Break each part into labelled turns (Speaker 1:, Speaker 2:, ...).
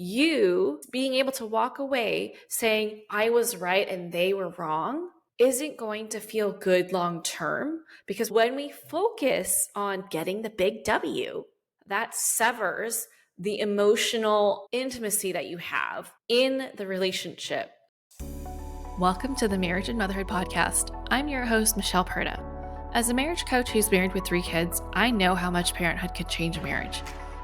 Speaker 1: you being able to walk away saying, I was right and they were wrong, isn't going to feel good long term. Because when we focus on getting the big W, that severs the emotional intimacy that you have in the relationship. Welcome to the Marriage and Motherhood podcast. I'm your host, Michelle Perda. As a marriage coach who's married with 3 kids, I know how much parenthood could change a marriage.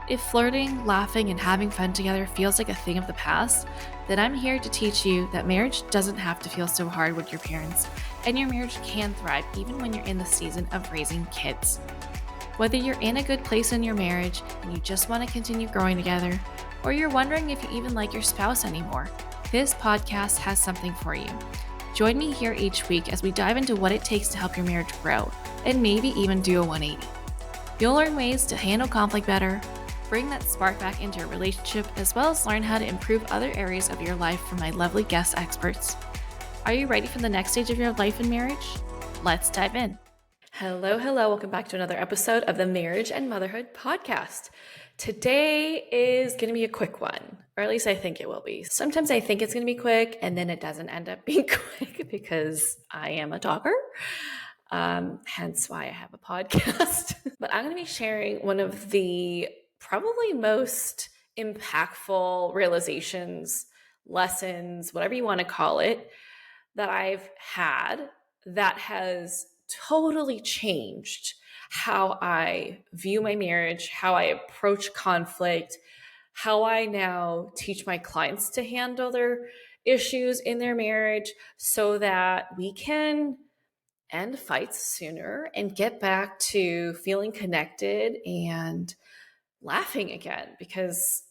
Speaker 1: If flirting, laughing, and having fun together feels like a thing of the past, then I'm here to teach you that marriage doesn't have to feel so hard with your parents, and your marriage can thrive even when you're in the season of raising kids. Whether you're in a good place in your marriage and you just want to continue growing together, or you're wondering if you even like your spouse anymore, this podcast has something for you. Join me here each week as we dive into what it takes to help your marriage grow, and maybe even do a 180. You'll learn ways to handle conflict better, bring that spark back into your relationship, as well as learn how to improve other areas of your life from my lovely guest experts. Are you ready for the next stage of your life in marriage? Let's dive in. Hello. Welcome back to another episode of the Marriage and Motherhood podcast. Today is going to be a quick one, or at least I think it will be. Sometimes I think it's going to be quick and then it doesn't end up being quick because I am a talker. Hence why I have a podcast. But I'm going to be sharing one of the probably most impactful realizations, lessons, whatever you want to call it, that I've had that has totally changed how I view my marriage, how I approach conflict, how I now teach my clients to handle their issues in their marriage so that we can end fights sooner and get back to feeling connected and laughing again. Because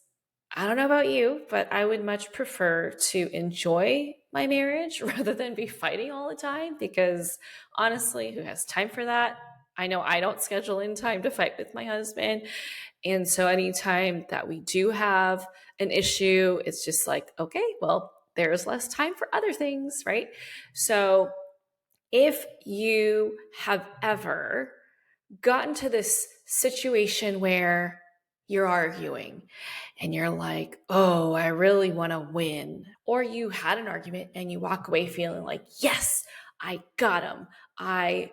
Speaker 1: I don't know about you, but I would much prefer to enjoy my marriage rather than be fighting all the time, because honestly, who has time for that? I know I don't schedule in time to fight with my husband. And so anytime that we do have an issue, it's just like, okay, well, there's less time for other things, right? So if you have ever gotten to this situation where you're arguing and you're like, oh, I really want to win. Or you had an argument and you walk away feeling like, yes, I got him. I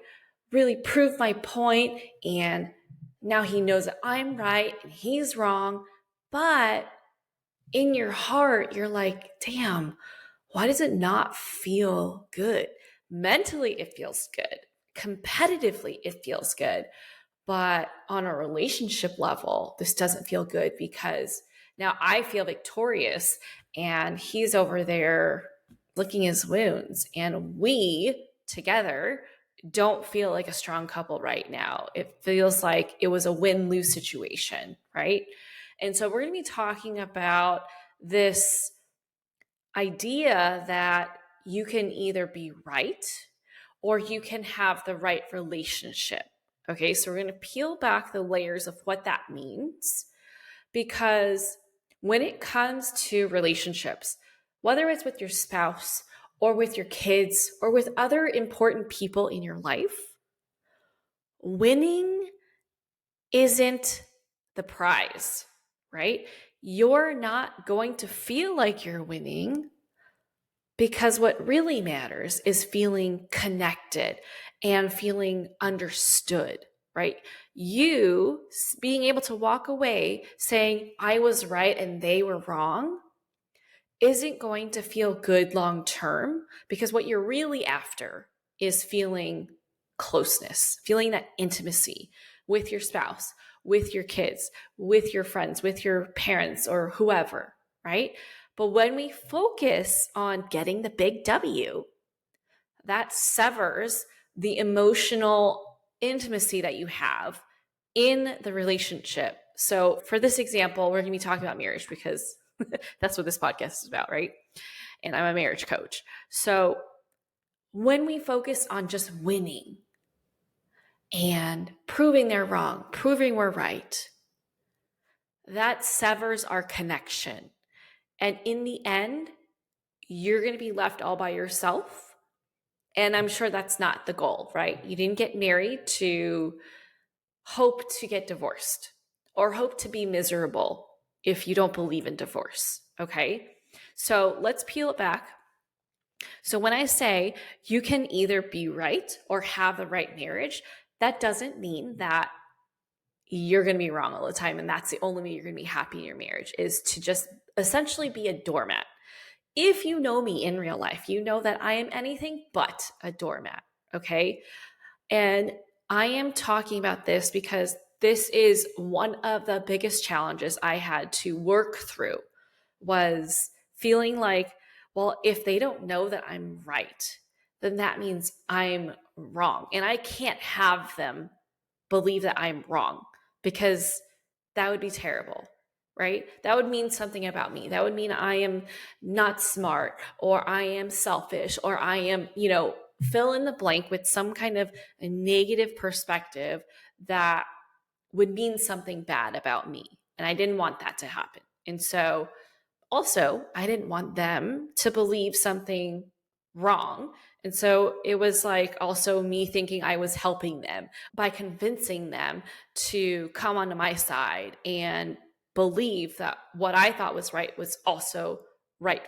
Speaker 1: really proved my point, and now he knows that I'm right and he's wrong. But in your heart, you're like, damn, why does it not feel good? Mentally, it feels good. Competitively, it feels good. But on a relationship level, this doesn't feel good because now I feel victorious and he's over there licking his wounds, and we together don't feel like a strong couple right now. It feels like it was a win-lose situation, right? And so we're going to be talking about this idea that you can either be right or you can have the right relationship. Okay, so we're going to peel back the layers of what that means, because when it comes to relationships, whether it's with your spouse or with your kids or with other important people in your life, winning isn't the prize, right? You're not going to feel like you're winning, because what really matters is feeling connected and feeling understood, right? You being able to walk away saying, I was right and they were wrong, isn't going to feel good long term, because what you're really after is feeling closeness, feeling that intimacy with your spouse, with your kids, with your friends, with your parents, or whoever, right? But when we focus on getting the big W, that severs the emotional intimacy that you have in the relationship. So for this example, we're going to be talking about marriage because that's what this podcast is about, right? And I'm a marriage coach. So when we focus on just winning and proving they're wrong, proving we're right, that severs our connection. And in the end, you're going to be left all by yourself. And I'm sure that's not the goal, right? You didn't get married to hope to get divorced or hope to be miserable. if you don't believe in divorce. Okay. So let's peel it back. So when I say you can either be right or have the right marriage, that doesn't mean that you're going to be wrong all the time. And that's the only way you're going to be happy in your marriage, is to just essentially be a doormat. If you know me in real life, you know that I am anything but a doormat. Okay. And I am talking about this because this is one of the biggest challenges I had to work through, was feeling like, well, if they don't know that I'm right, then that means I'm wrong. And I can't have them believe that I'm wrong, because that would be terrible, right? That would mean something about me. That would mean I am not smart, or I am selfish, or I am, fill in the blank with some kind of a negative perspective that would mean something bad about me. And I didn't want that to happen. And so also, I didn't want them to believe something wrong. And so it was like also me thinking I was helping them by convincing them to come onto my side and believe that what I thought was right was also right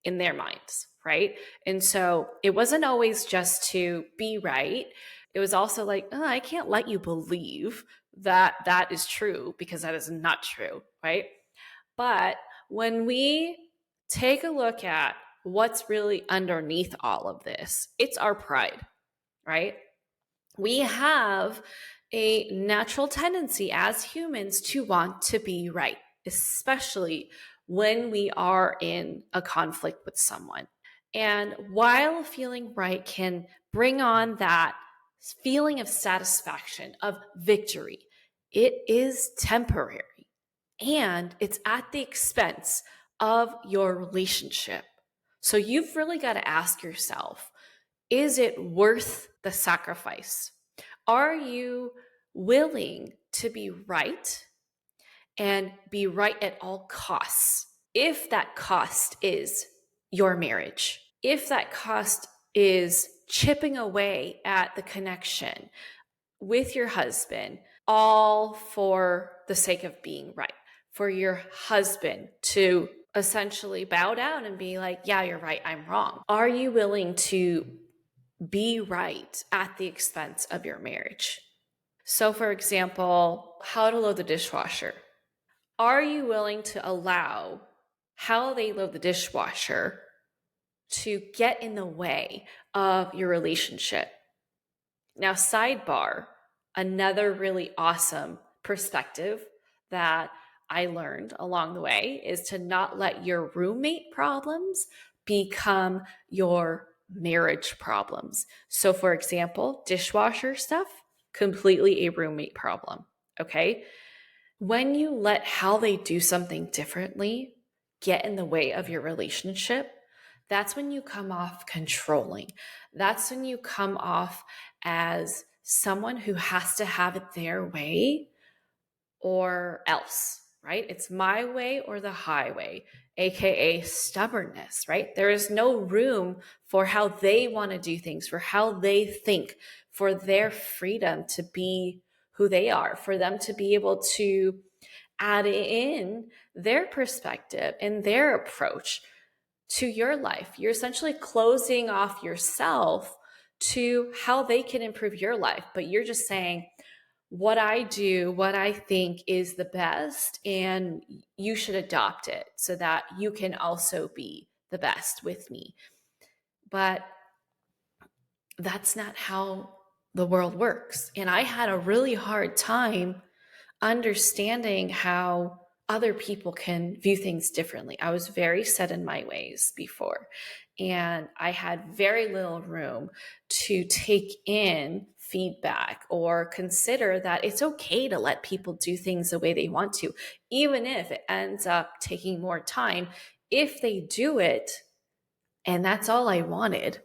Speaker 1: in their minds, right? And so it wasn't always just to be right. It was also like, oh, I can't let you believe that that is true, because that is not true, right? But when we take a look at what's really underneath all of this, it's our pride, right? We have a natural tendency as humans to want to be right, especially when we are in a conflict with someone. And while feeling right can bring on that feeling of satisfaction, of victory, it is temporary, and it's at the expense of your relationship. So you've really got to ask yourself, is it worth the sacrifice? Are you willing to be right, and be right at all costs, if that cost is your marriage? If that cost is chipping away at the connection with your husband, all for the sake of being right, for your husband to essentially bow down and be like, yeah, you're right, I'm wrong. Are you willing to be right at the expense of your marriage? So, for example, how to load the dishwasher. Are you willing to allow how they load the dishwasher to get in the way of your relationship? Now, sidebar, another really awesome perspective that I learned along the way is to not let your roommate problems become your marriage problems. So, for example, dishwasher stuff, completely a roommate problem. Okay. When you let how they do something differently get in the way of your relationship, that's when you come off controlling. That's when you come off as someone who has to have it their way or else, right? It's my way or the highway, AKA stubbornness, right? There is no room for how they want to do things, for how they think, for their freedom to be who they are, for them to be able to add in their perspective and their approach to your life. You're essentially closing off yourself to how they can improve your life, but you're just saying, what I do, what I think is the best, and you should adopt it so that you can also be the best with me. But that's not how the world works. And I had a really hard time understanding how other people can view things differently. I was very set in my ways before, and I had very little room to take in feedback or consider that it's okay to let people do things the way they want to, even if it ends up taking more time. If they do it, and that's all I wanted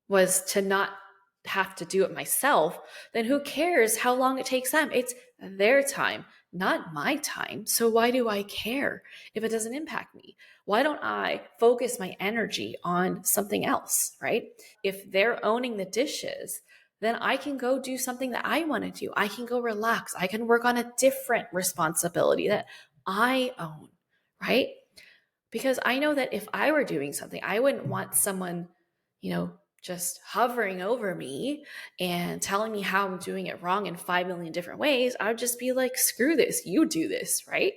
Speaker 1: was to not have to do it myself, then who cares how long it takes them? It's their time, not my time. So why do I care if it doesn't impact me? Why don't I focus my energy on something else, right? If they're owning the dishes, then I can go do something that I want to do. I can go relax. I can work on a different responsibility that I own, right? Because I know that if I were doing something, I wouldn't want someone, just hovering over me and telling me how I'm doing it wrong in 5 million different ways. I would just be like, screw this, you do this, right?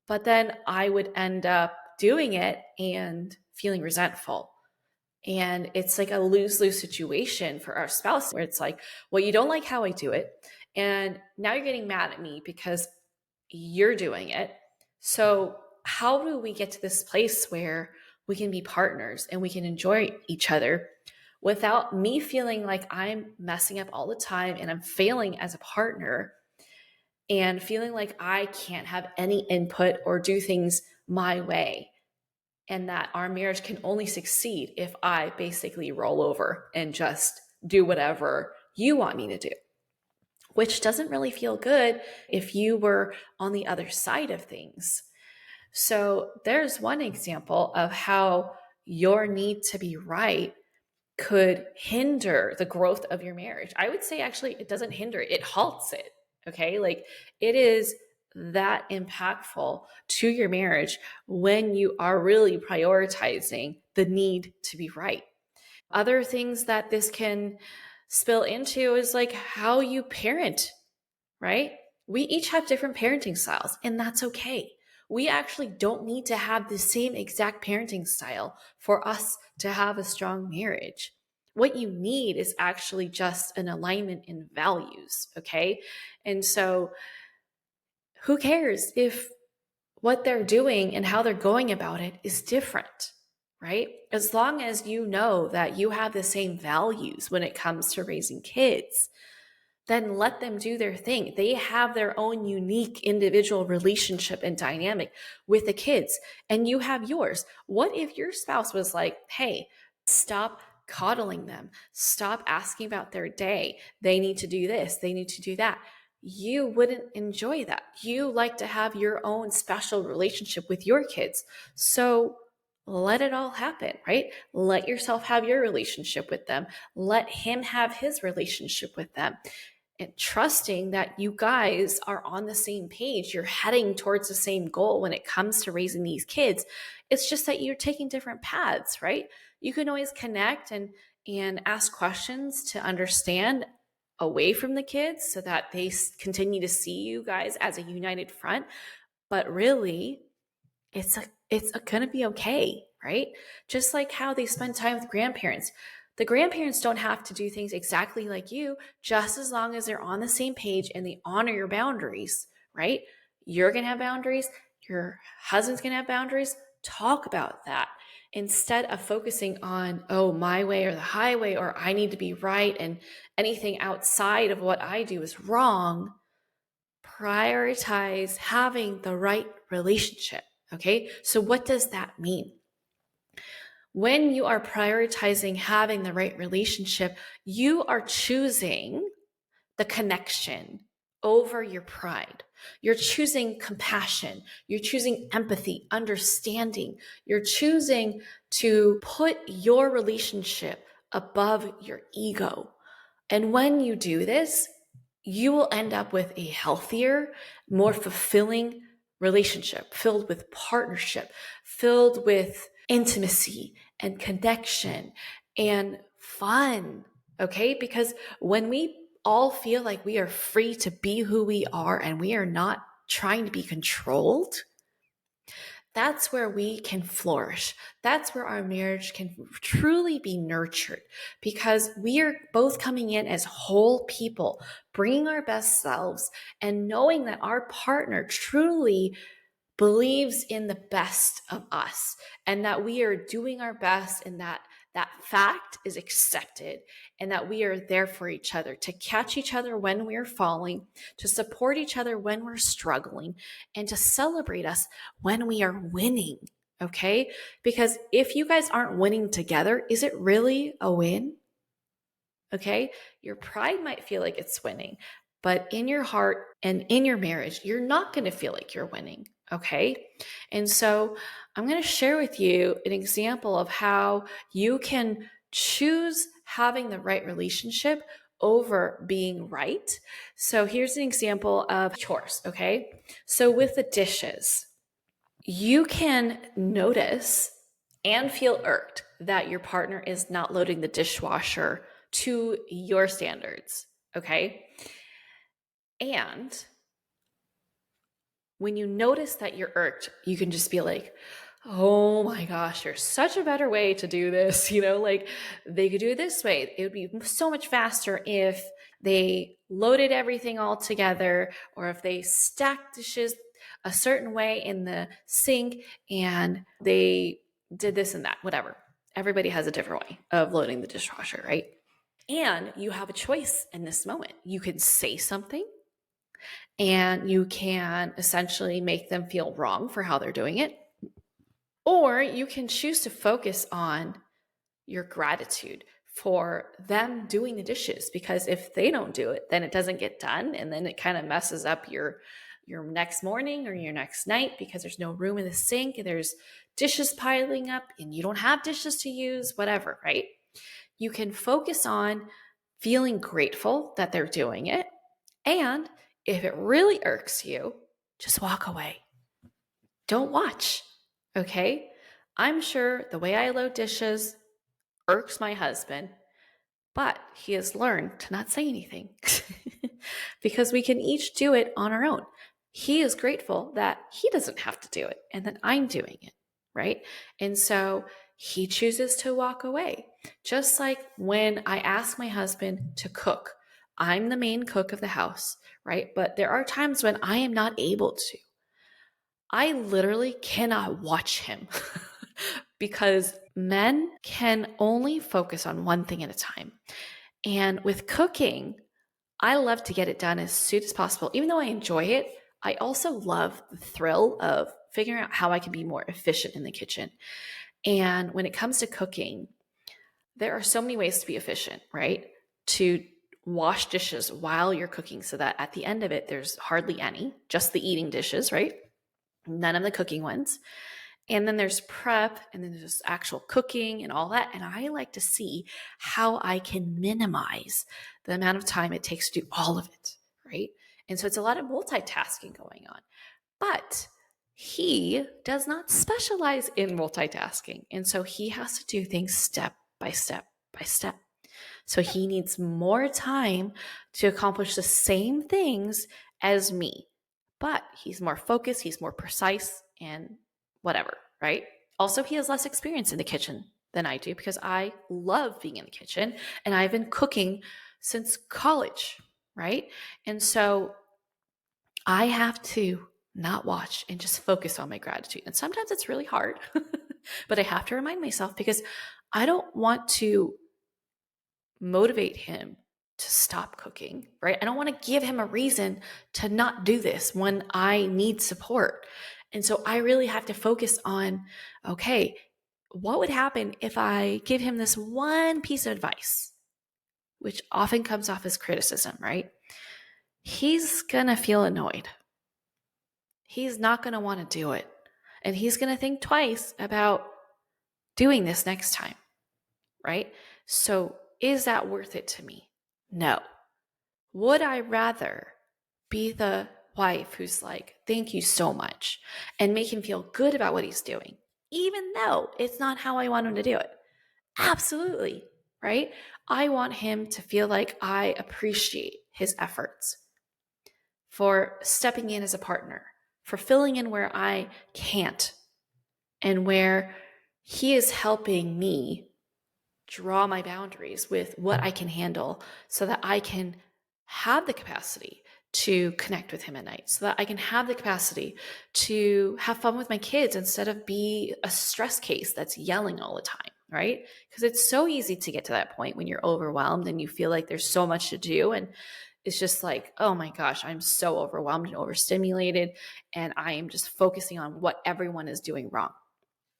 Speaker 1: But then I would end up doing it and feeling resentful. And it's like a lose-lose situation for our spouse where it's like, well, you don't like how I do it. And now you're getting mad at me because you're doing it. So how do we get to this place where we can be partners and we can enjoy each other without me feeling like I'm messing up all the time and I'm failing as a partner and feeling like I can't have any input or do things my way? And that our marriage can only succeed if I basically roll over and just do whatever you want me to do, which doesn't really feel good if you were on the other side of things. So there's one example of how your need to be right could hinder the growth of your marriage. I would say actually it doesn't hinder it, it halts it. Okay. Like it is that impactful to your marriage when you are really prioritizing the need to be right. Other things that this can spill into is like how you parent, right? We each have different parenting styles, and that's okay. We actually don't need to have the same exact parenting style for us to have a strong marriage. What you need is actually just an alignment in values, okay? And so, who cares if what they're doing and how they're going about it is different, right? As long as you know that you have the same values when it comes to raising kids, then let them do their thing. They have their own unique individual relationship and dynamic with the kids, and you have yours. What if your spouse was like, hey, stop coddling them, stop asking about their day, they need to do this, they need to do that? You wouldn't enjoy that. You like to have your own special relationship with your kids. So let it all happen, right? Let yourself have your relationship with them. Let him have his relationship with them, and trusting that you guys are on the same page. You're heading towards the same goal when it comes to raising these kids. It's just that you're taking different paths, right? You can always connect and ask questions to understand away from the kids so that they continue to see you guys as a united front. But really, it's going to be okay, right? Just like how they spend time with grandparents. The grandparents don't have to do things exactly like you, just as long as they're on the same page and they honor your boundaries, right? You're going to have boundaries. Your husband's going to have boundaries. Talk about that instead of focusing on, oh, my way or the highway, or I need to be right and anything outside of what I do is wrong. Prioritize having the right relationship. Okay, so what does that mean? When you are prioritizing having the right relationship, you are choosing the connection over your pride. You're choosing compassion. You're choosing empathy, understanding. You're choosing to put your relationship above your ego. And when you do this, you will end up with a healthier, more fulfilling relationship filled with partnership, filled with intimacy and connection and fun. Okay? Because when we all feel like we are free to be who we are and we are not trying to be controlled, that's where we can flourish. That's where our marriage can truly be nurtured, because we are both coming in as whole people, bringing our best selves and knowing that our partner truly believes in the best of us and that we are doing our best, and that fact is accepted, and that we are there for each other, to catch each other when we're falling, to support each other when we're struggling, and to celebrate us when we are winning. Okay? Because if you guys aren't winning together, is it really a win? Okay? Your pride might feel like it's winning, but in your heart and in your marriage, you're not going to feel like you're winning. Okay? And so I'm going to share with you an example of how you can choose having the right relationship over being right. So here's an example of chores, okay? So with the dishes, you can notice and feel irked that your partner is not loading the dishwasher to your standards, okay? And when you notice that you're irked, you can just be like, oh my gosh, there's such a better way to do this. Like they could do it this way. It would be so much faster if they loaded everything all together, or if they stacked dishes a certain way in the sink and they did this and that, whatever. Everybody has a different way of loading the dishwasher, right? And you have a choice in this moment. You can say something, and you can essentially make them feel wrong for how they're doing it. Or you can choose to focus on your gratitude for them doing the dishes, because if they don't do it, then it doesn't get done, and then it kind of messes up your next morning or your next night, because there's no room in the sink and there's dishes piling up and you don't have dishes to use, whatever, right? You can focus on feeling grateful that they're doing it. And if it really irks you, just walk away. Don't watch, okay? I'm sure the way I load dishes irks my husband, but he has learned to not say anything because we can each do it on our own. He is grateful that he doesn't have to do it and that I'm doing it, right? And so he chooses to walk away. Just like when I ask my husband to cook, I'm the main cook of the house, right? But there are times when I am not able to. I literally cannot watch him because men can only focus on one thing at a time. And with cooking, I love to get it done as soon as possible. Even though I enjoy it, I also love the thrill of figuring out how I can be more efficient in the kitchen. And when it comes to cooking, there are so many ways to be efficient, right? To wash dishes while you're cooking so that at the end of it, there's hardly any, just the eating dishes, right? None of the cooking ones. And then there's prep, and then there's actual cooking and all that. And I like to see how I can minimize the amount of time it takes to do all of it, right? And so it's a lot of multitasking going on. But he does not specialize in multitasking. And so he has to do things step by step by step. So he needs more time to accomplish the same things as me. But he's more focused, he's more precise, and whatever, right? Also, he has less experience in the kitchen than I do because I love being in the kitchen and I've been cooking since college, right? And so I have to not watch and just focus on my gratitude. And sometimes it's really hard, but I have to remind myself because I don't want to motivate him to stop cooking, right? I don't want to give him a reason to not do this when I need support. And so I really have to focus on, okay, what would happen if I give him this one piece of advice, which often comes off as criticism, right? He's going to feel annoyed. He's not going to want to do it. And he's going to think twice about doing this next time, right? So is that worth it to me? No. Would I rather be the wife who's like, thank you so much, and make him feel good about what he's doing, even though it's not how I want him to do it? Absolutely, right? I want him to feel like I appreciate his efforts for stepping in as a partner, for filling in where I can't, and where he is helping me draw my boundaries with what I can handle so that I can have the capacity to connect with him at night, so that I can have the capacity to have fun with my kids instead of be a stress case that's yelling all the time, right? Because it's so easy to get to that point when you're overwhelmed and you feel like there's so much to do. And it's just like, oh my gosh, I'm so overwhelmed and overstimulated, and I am just focusing on what everyone is doing wrong.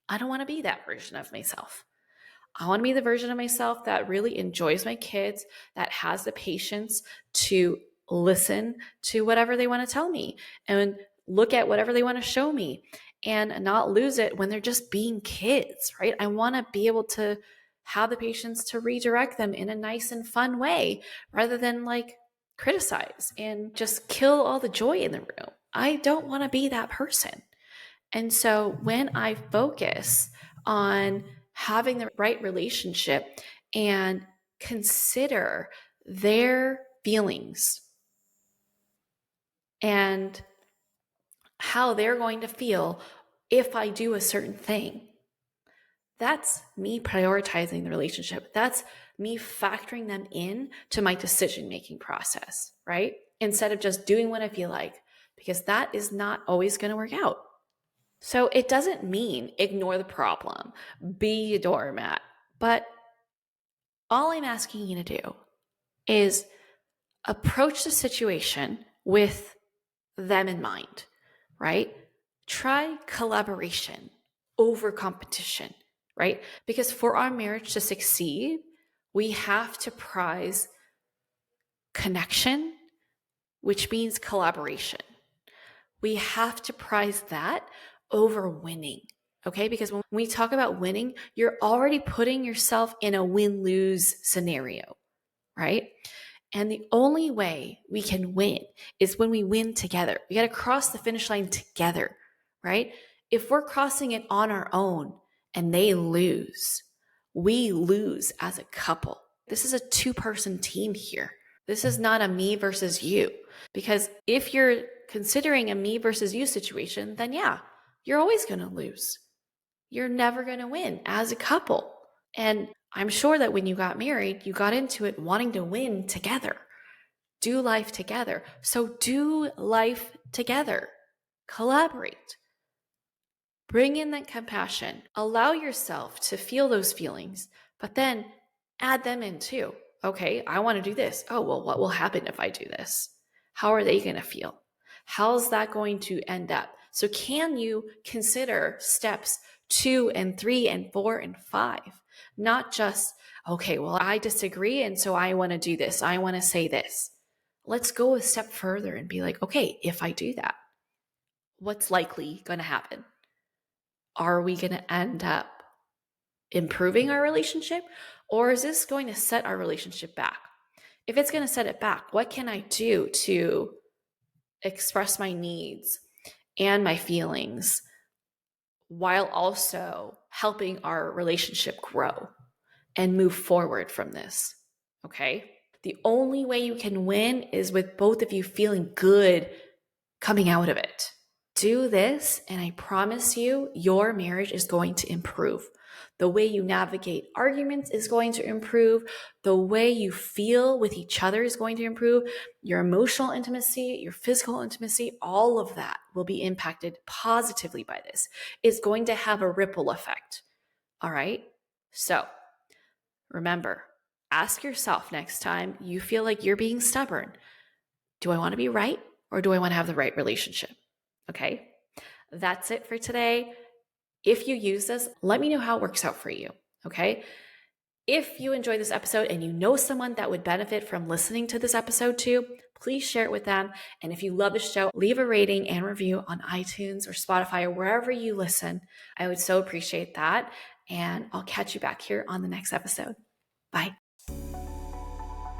Speaker 1: I don't want to be that version of myself. I want to be the version of myself that really enjoys my kids, that has the patience to listen to whatever they want to tell me and look at whatever they want to show me and not lose it when they're just being kids, right? I want to be able to have the patience to redirect them in a nice and fun way rather than like criticize and just kill all the joy in the room. I don't want to be that person. And so when I focus on having the right relationship and consider their feelings and how they're going to feel if I do a certain thing, that's me prioritizing the relationship. That's me factoring them in to my decision-making process, right? Instead of just doing what I feel like, because that is not always going to work out. So it doesn't mean ignore the problem, be a doormat, but all I'm asking you to do is approach the situation with them in mind, right? Try collaboration over competition, right? Because for our marriage to succeed, we have to prize connection, which means collaboration. We have to prize that over winning, okay? Because when we talk about winning, you're already putting yourself in a win-lose scenario, right? And the only way we can win is when we win together. We got to cross the finish line together, right? If we're crossing it on our own and they lose, we lose as a couple. This is a two-person team here. This is not a me versus you. Because if you're considering a me versus you situation, then yeah, you're always going to lose. You're never going to win as a couple. And I'm sure that when you got married, you got into it wanting to win together, do life together. So do life together, collaborate, bring in that compassion, allow yourself to feel those feelings, but then add them in too. Okay, I want to do this. Oh, well, what will happen if I do this? How are they going to feel? How's that going to end up? So can you consider steps 2 and 3 and 4 and 5? Not just, okay, well, I disagree, and so I want to do this. I want to say this. Let's go a step further and be like, okay, if I do that, what's likely going to happen? Are we going to end up improving our relationship, or is this going to set our relationship back? If it's going to set it back, what can I do to express my needs and my feelings while also helping our relationship grow and move forward from this? Okay? The only way you can win is with both of you feeling good coming out of it. Do this, and I promise you, your marriage is going to improve. The way you navigate arguments is going to improve. The way you feel with each other is going to improve. Your emotional intimacy, your physical intimacy, all of that will be impacted positively by this. It's going to have a ripple effect. All right? So remember, ask yourself next time you feel like you're being stubborn. Do I want to be right, or do I want to have the right relationship? Okay? That's it for today. If you use this, let me know how it works out for you, okay? If you enjoyed this episode and you know someone that would benefit from listening to this episode too, please share it with them. And if you love the show, leave a rating and review on iTunes or Spotify or wherever you listen. I would so appreciate that. And I'll catch you back here on the next episode. Bye.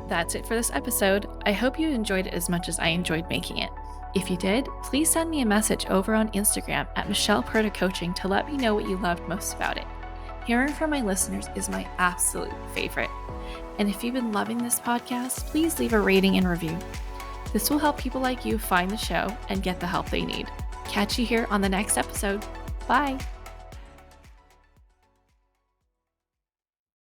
Speaker 1: That's it for this episode. I hope you enjoyed it as much as I enjoyed making it. If you did, please send me a message over on Instagram at Michelle Perta Coaching to let me know what you loved most about it. Hearing from my listeners is my absolute favorite. And if you've been loving this podcast, please leave a rating and review. This will help people like you find the show and get the help they need. Catch you here on the next episode. Bye.